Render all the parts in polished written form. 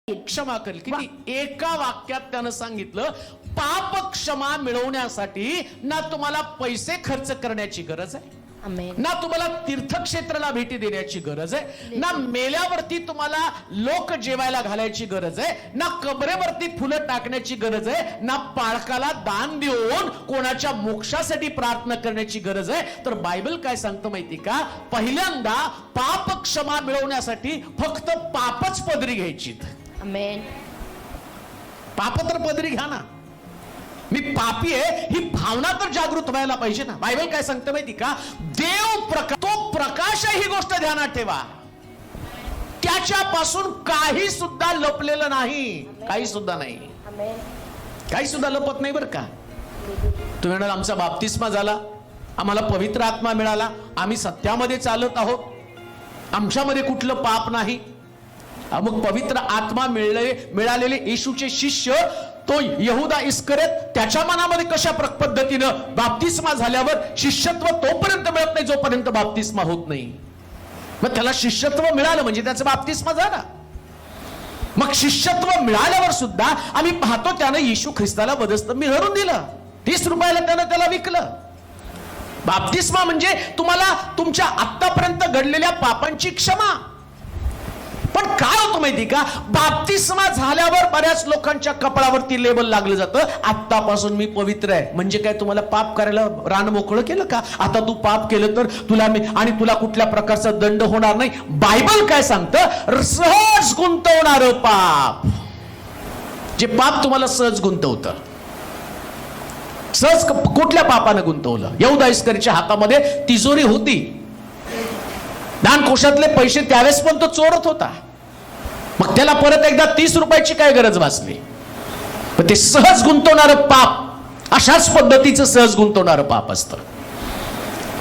क्षमा करेल किती एका वाक्यात त्यानं सांगितलं, पाप क्षमा मिळवण्यासाठी ना तुम्हाला पैसे खर्च करण्याची गरज आहे, ना तुम्हाला तीर्थक्षेत्राला भेटी देण्याची गरज आहे, ना मेल्यावरती तुम्हाला लोक जेवायला घालायची गरज आहे, ना कबरेवरती फुलं टाकण्याची गरज आहे, ना पाळकाला दान देऊन कोणाच्या मोक्षासाठी प्रार्थना करण्याची गरज आहे. तर बायबल काय सांगतं माहिती का? पहिल्यांदा पाप क्षमा मिळवण्यासाठी फक्त पापच पदरी घ्यायची. पाप तर पदरी घ्या ना, मी पापी आहे ही भावना तर जागृत व्हायला पाहिजे ना. बायबल काय सांगतं माहिती का? देव प्रकाश, तो प्रकाश आहे ही गोष्ट ध्यानात ठेवा. त्याच्यापासून काही सुद्धा लपलेलं नाही, काही सुद्धा नाही, काही सुद्धा लपत नाही बरं का. तुम्ही म्हणाल आमचा बाप्तिस्मा झाला, आम्हाला पवित्र आत्मा मिळाला, आम्ही सत्यामध्ये चालत आहोत, आमच्यामध्ये कुठलं पाप नाही. मग पवित्र आत्मा मिळालेले येशूचे शिष्य तो यहुदा इस्करियोत त्याच्या मनामध्ये कशा पद्धतीनं बाप्तिस्मा झाल्यावर शिष्यत्व तोपर्यंत मिळत नाही जोपर्यंत बाप्तिस्मा होत नाही. मग त्याला शिष्यत्व मिळालं म्हणजे त्याचा बाप्तिस्मा झाला. मग शिष्यत्व मिळाल्यावर सुद्धा आम्ही पाहतो त्यानं येशू ख्रिस्ताला वधस्तंभी धरून दिलं, 30 रुपयाला त्यानं त्याला विकलं. बाप्तिस्मा म्हणजे तुम्हाला तुमच्या आतापर्यंत घडलेल्या पापांची क्षमा. पण काय होतं माहिती का? बाप्तिस्मा झाल्यावर बऱ्याच लोकांच्या कपाळावरती लेबल लागलं जातं, आत्तापासून मी पवित्र आहे. म्हणजे काय, तुम्हाला पाप करायला रान मोकळं केलं का? आता तू पाप केलं तर तुला कुठल्या प्रकारचा दंड होणार नाही. बायबल काय सांगतं? सहज गुंतवणारं पाप, जे पाप तुम्हाला सहज गुंतवतं. सहज कुठल्या पापानं गुंतवलं? यहुदा इस्करियोतच्या हातामध्ये तिजोरी होती, दानकोशातले पैसे त्यावेळेस पण तो चोरत होता. मग त्याला परत एकदा 30 रुपयाची काय गरज भासली? पण ते सहज गुंतवणारं पाप अशाच पद्धतीचं सहज गुंतवणारं पाप असतं.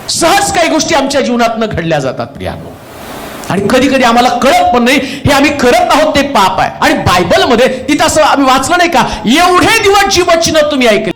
सहज काही गोष्टी आमच्या जीवनात न घडल्या जातात प्रियानो, आणि कधी कधी आम्हाला कळत पण नाही हे आम्ही करत आहोत ते पाप आहे. आणि बायबलमध्ये तिथं असं आम्ही वाचलं नाही का, एवढे दिवस जी वचनं तुम्ही ऐकली